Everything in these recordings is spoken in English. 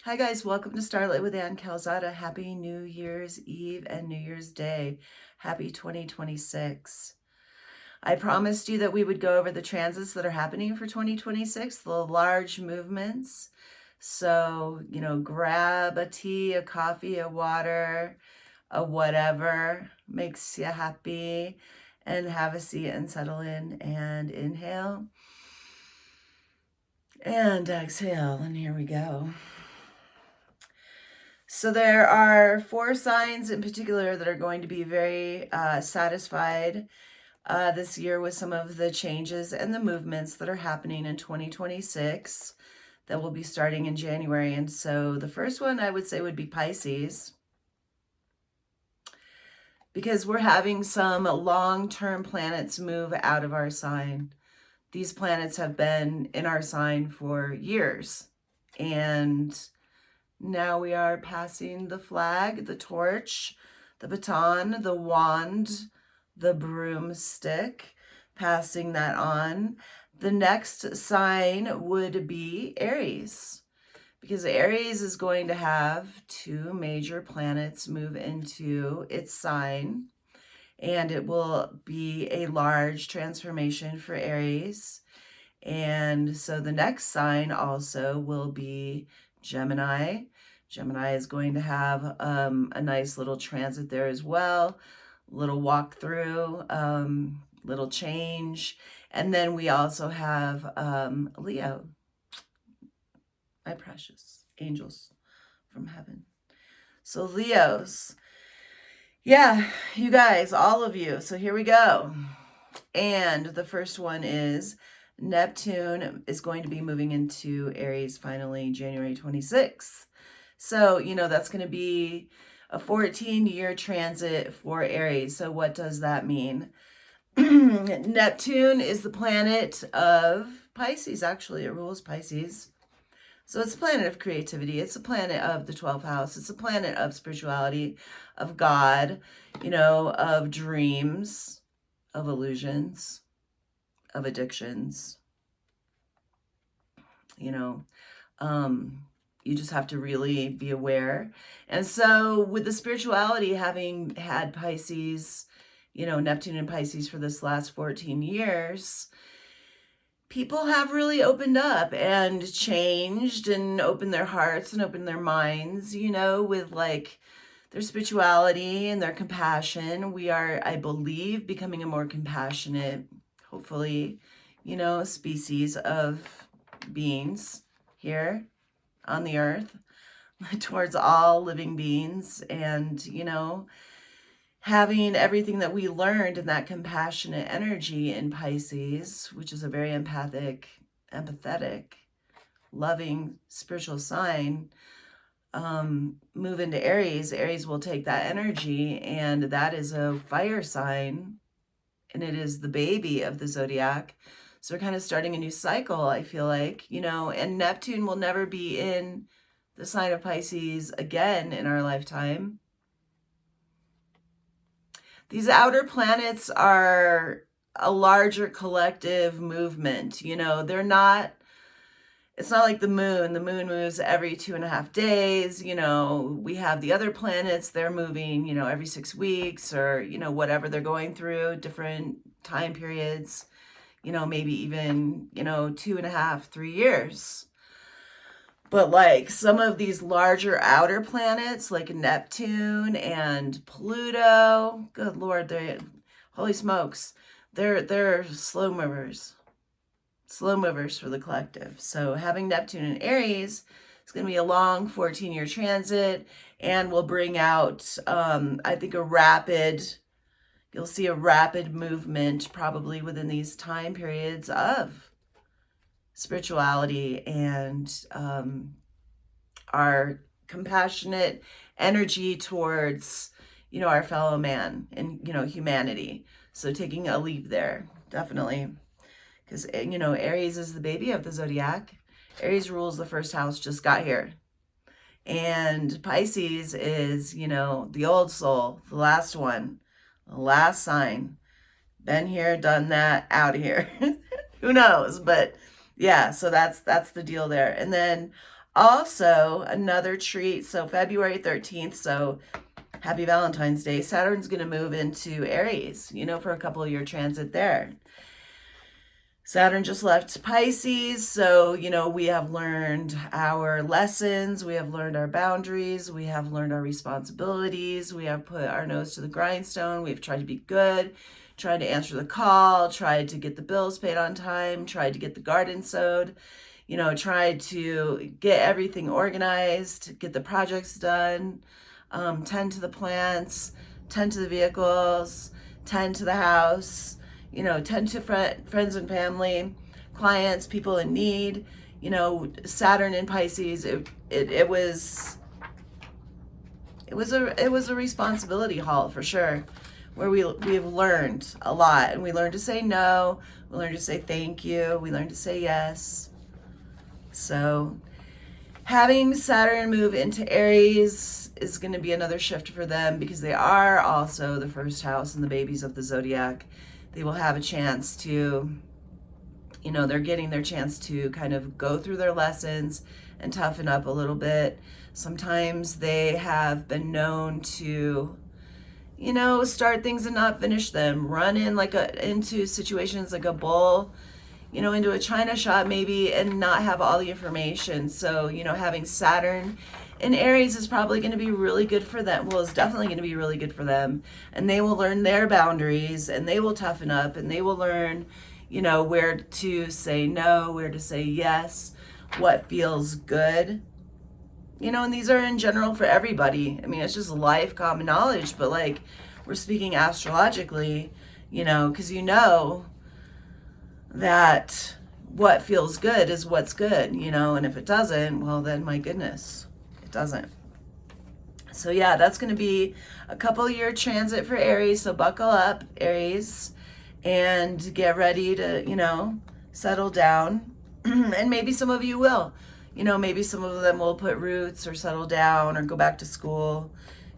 Hi guys, welcome to Starlight with Ann Calzada. Happy New Year's Eve and New Year's Day. Happy 2026. I promised you that we would go over the transits that are happening for 2026, the large movements. So, grab a tea, a coffee, a water, a whatever makes you happy, and have a seat and settle in and inhale and exhale. And here we go. So there are four signs in particular that are going to be very satisfied this year with some of the changes and the movements that are happening in 2026 that will be starting in January. And so the first one I would say would be Pisces, because we're having some long-term planets move out of our sign. These planets have been in our sign for years, and now we are passing the flag, the torch, the baton, the wand, the broomstick, passing that on. The next sign would be Aries, because Aries is going to have two major planets move into its sign, and it will be a large transformation for Aries. And so the next sign also will be Gemini. Gemini is going to have a nice little transit there as well, little walk through, little change. And then we also have Leo, my precious angels from heaven. So Leos, yeah, you guys, all of you. So here we go. And the first one is Neptune is going to be moving into Aries finally January 26th. So, that's going to be a 14-year transit for Aries. So what does that mean? Neptune is the planet of Pisces. Actually, it rules Pisces. So it's a planet of creativity. It's a planet of the 12th house. It's a planet of spirituality, of God, of dreams, of illusions, of addictions. You just have to really be aware. And so with the spirituality, having had Pisces, Neptune and Pisces for this last 14 years, people have really opened up and changed and opened their hearts and opened their minds, with like their spirituality and their compassion. We are, I believe, becoming a more compassionate, hopefully, species of beings here on the earth towards all living beings. And, having everything that we learned in that compassionate energy in Pisces, which is a very empathic, empathetic, loving spiritual sign, move into Aries. Aries will take that energy, and that is a fire sign, and it is the baby of the zodiac. So we're kind of starting a new cycle, I feel like, and Neptune will never be in the sign of Pisces again in our lifetime. These outer planets are a larger collective movement. They're not, it's not like the moon. The moon moves every 2.5 days. We have the other planets, they're moving, every 6 weeks or, whatever they're going through, different time periods, maybe even, 2.5, 3 years. But like some of these larger outer planets like Neptune and Pluto, good Lord, holy smokes, they're slow movers for the collective. So having Neptune in Aries is going to be a long 14-year transit, and will bring out, I think, you'll see a rapid movement probably within these time periods of spirituality and our compassionate energy towards, our fellow man and, humanity. So taking a leap there, definitely. Because, Aries is the baby of the zodiac. Aries rules the first house, just got here. And Pisces is, the old soul, the last one, the last sign. Been here, done that, out of here. Who knows? But yeah, so that's the deal there. And then Also, another treat. So February 13th, so happy Valentine's Day. Saturn's going to move into Aries, for a couple of year transit there. Saturn just left Pisces, so, we have learned our lessons, we have learned our boundaries, we have learned our responsibilities, we have put our nose to the grindstone, we've tried to be good, tried to answer the call, tried to get the bills paid on time, tried to get the garden sowed, tried to get everything organized, get the projects done, tend to the plants, tend to the vehicles, tend to the house, tend to friends and family, clients, people in need. Saturn in Pisces, it was a responsibility haul for sure, where we've learned a lot, and we learned to say no, we learned to say thank you, we learned to say yes. So having Saturn move into Aries is going to be another shift for them, because they are also the first house and the babies of the zodiac. They will have a chance to, they're getting their chance to kind of go through their lessons and toughen up a little bit. Sometimes they have been known to, start things and not finish them, run in into situations like a bull, into a china shop maybe, and not have all the information. So, having Saturn in Aries is probably going to be really good for them. Well, it's definitely going to be really good for them. And they will learn their boundaries, and they will toughen up, and they will learn, where to say no, where to say yes, what feels good. And these are in general for everybody. I mean, it's just life common knowledge, but we're speaking astrologically, because that what feels good is what's good, and if it doesn't, well, then my goodness, it doesn't. So yeah, that's going to be a couple year transit for Aries. So buckle up, Aries, and get ready to, settle down. And maybe some of you will, maybe some of them will put roots or settle down or go back to school,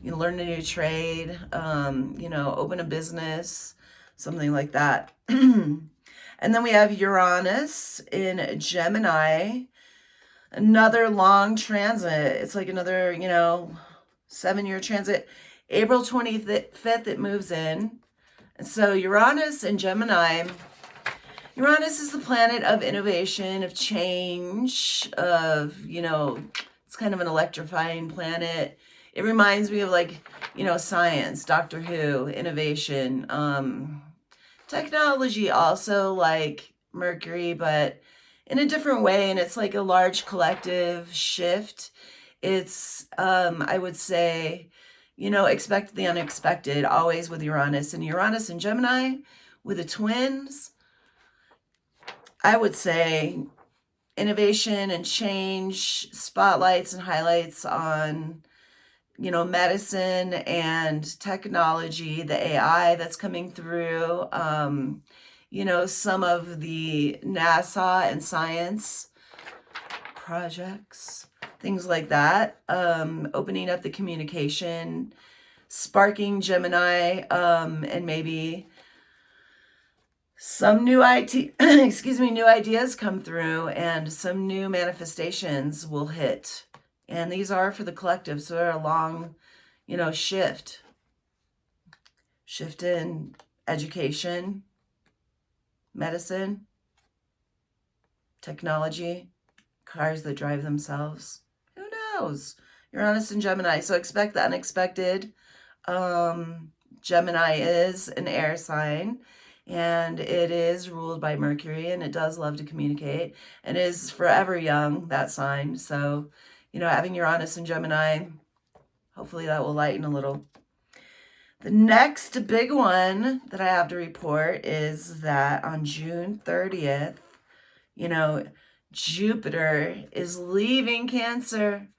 learn a new trade, open a business, something like that. And then we have Uranus in Gemini, another long transit. It's like another, 7-year transit. April 25th, it moves in. And so Uranus in Gemini, Uranus is the planet of innovation, of change, of, it's kind of an electrifying planet. It reminds me of science, Doctor Who, innovation, technology, also like Mercury, but in a different way. And it's like a large collective shift. It's, I would say, expect the unexpected, always with Uranus. And Uranus and Gemini with the twins, I would say innovation and change, spotlights and highlights on, medicine and technology, the AI that's coming through, some of the NASA and science projects, things like that, opening up the communication, sparking Gemini, and maybe some new new ideas come through, and some new manifestations will hit. And these are for the collective, so they're a long, shift in education, medicine, technology, cars that drive themselves. Who knows? Uranus and Gemini. So expect the unexpected. Gemini is an air sign, and it is ruled by Mercury, and it does love to communicate, and is forever young, that sign. So, having Uranus and Gemini, hopefully that will lighten a little. The next big one that I have to report is that on June 30th, Jupiter is leaving Cancer,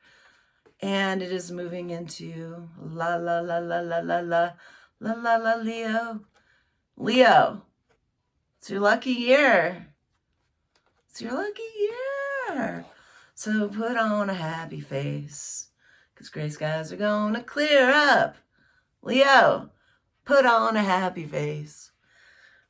and it is moving into la la la la la la la la la la Leo. Leo, it's your lucky year. It's your lucky year. So put on a happy face, because gray skies are gonna clear up. Leo, put on a happy face.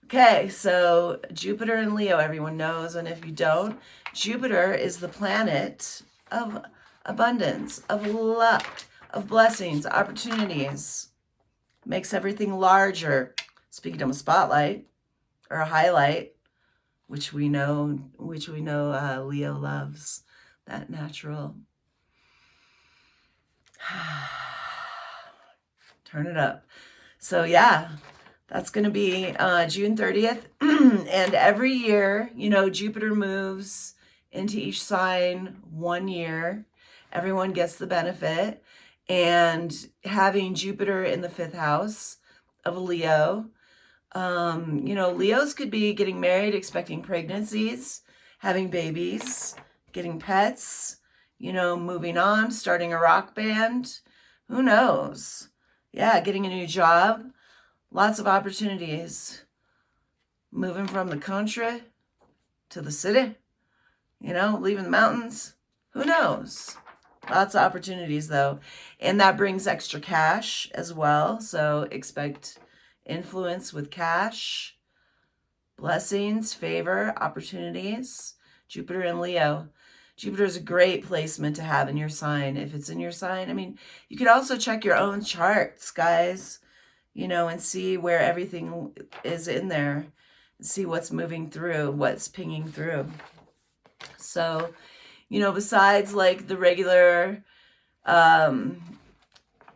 Okay, so Jupiter and Leo, everyone knows, and if you don't, Jupiter is the planet of abundance, of luck, of blessings, opportunities. Makes everything larger. Speaking of a spotlight or a highlight, which we know Leo loves, that natural. Turn it up. So yeah, that's going to be June 30th. And every year, Jupiter moves into each sign 1 year. Everyone gets the benefit. And having Jupiter in the 5th house of Leo, Leos could be getting married, expecting pregnancies, having babies, getting pets, moving on, starting a rock band. Who knows? Yeah, getting a new job. Lots of opportunities. Moving from the country to the city, leaving the mountains. Who knows? Lots of opportunities, though. And that brings extra cash as well. So expect influence with cash, blessings, favor, opportunities. Jupiter and Leo. Jupiter is a great placement to have in your sign. If it's in your sign, you could also check your own charts, guys, and see where everything is in there. See what's moving through, what's pinging through. So, besides like the regular,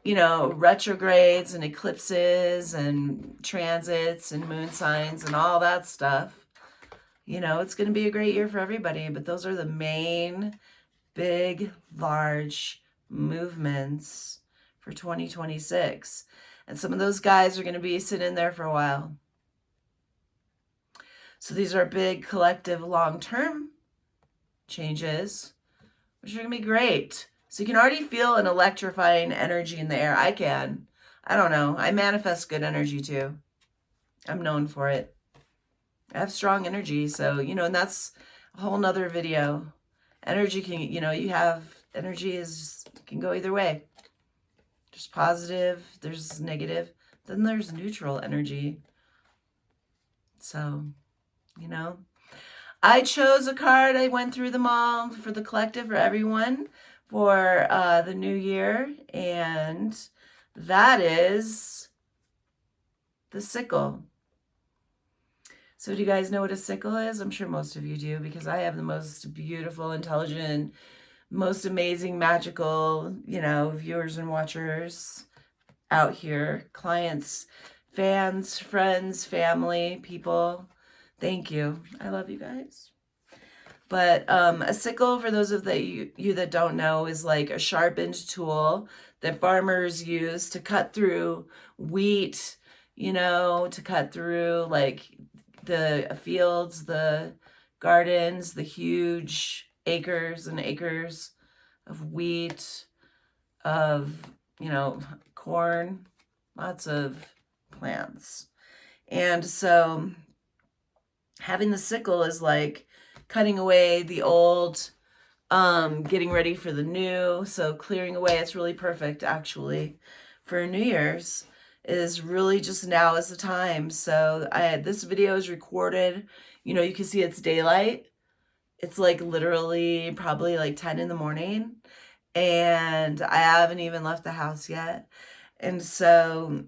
retrogrades and eclipses and transits and moon signs and all that stuff, it's going to be a great year for everybody. But those are the main, big, large movements for 2026. And some of those guys are going to be sitting there for a while. So these are big, collective, long-term changes, which are going to be great. So you can already feel an electrifying energy in the air. I can. I don't know. I manifest good energy too. I'm known for it. I have strong energy. So, and that's a whole nother video. Energy can, you have energy can go either way. There's positive, there's negative, then there's neutral energy. So, I chose a card. I went through them all for the collective, for everyone, for the new year. And that is the sickle. So do you guys know what a sickle is? I'm sure most of you do, because I have the most beautiful, intelligent, most amazing, magical, viewers and watchers out here. Clients, fans, friends, family, people. Thank you. I love you guys. But a sickle, for those of you that don't know, is like a sharpened tool that farmers use to cut through wheat, to cut through like the fields, the gardens, the huge acres and acres of wheat, of, corn, lots of plants. And so having the sickle is like cutting away the old, getting ready for the new. So clearing away, it's really perfect actually for New Year's. Is really just now is the time. So this video is recorded. You can see it's daylight. It's like literally probably like 10 in the morning. And I haven't even left the house yet. And so,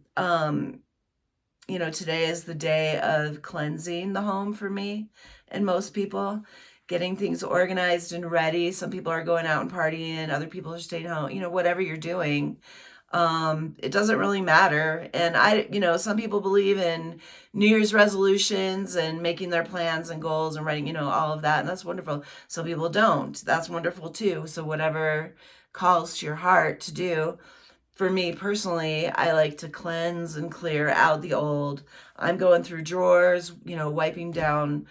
today is the day of cleansing the home for me and most people, getting things organized and ready. Some people are going out and partying. Other people are staying home. Whatever you're doing, it doesn't really matter. And some people believe in New Year's resolutions and making their plans and goals and writing, all of that. And that's wonderful. Some people don't. That's wonderful too. So whatever calls to your heart to do. For me personally, I like to cleanse and clear out the old. I'm going through drawers, wiping down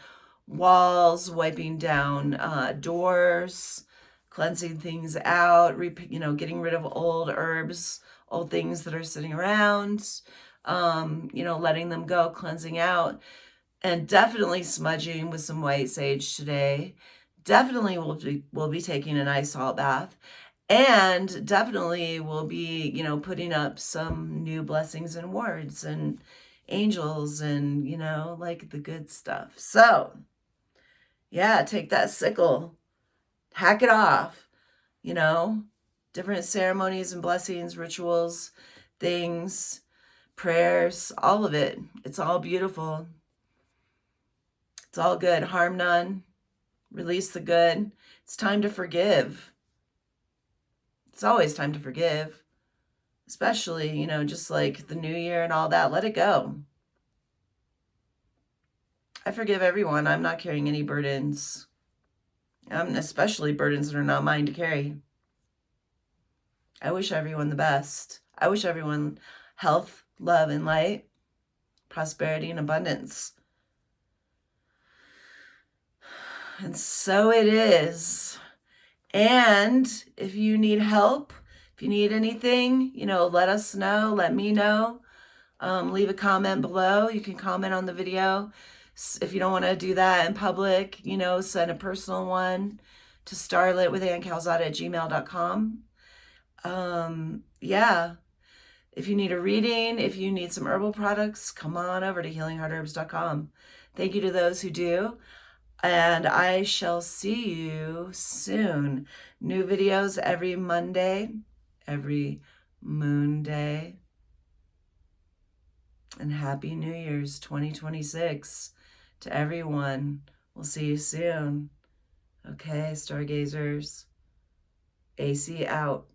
walls, wiping down doors, cleansing things out, getting rid of old herbs, old things that are sitting around, letting them go, cleansing out, and definitely smudging with some white sage today. Definitely we'll be taking an ice salt bath. And definitely we'll be, putting up some new blessings and words and angels and, like the good stuff. So, yeah, take that sickle, hack it off, you know, different ceremonies and blessings, rituals, things, prayers, all of it. It's all beautiful. It's all good. Harm none. Release the good. It's time to forgive. It's always time to forgive, especially, you know, just like the new year and all that. Let it go. I forgive everyone. I'm not carrying any burdens, especially burdens that are not mine to carry. I wish everyone the best. I wish everyone health, love, and light, prosperity, and abundance. And so it is. And if you need help, if you need anything, you know, let us know. Let me know. Leave a comment below. You can comment on the video. If you don't want to do that in public, you know, send a personal one to starlitwithannecalzada@gmail.com. Yeah. If you need a reading, if you need some herbal products, come on over to healingheartherbs.com. Thank you to those who do. And I shall see you soon. New videos every Monday, every moon day. And Happy New Year's 2026 to everyone. We'll see you soon. Okay, stargazers. AC out.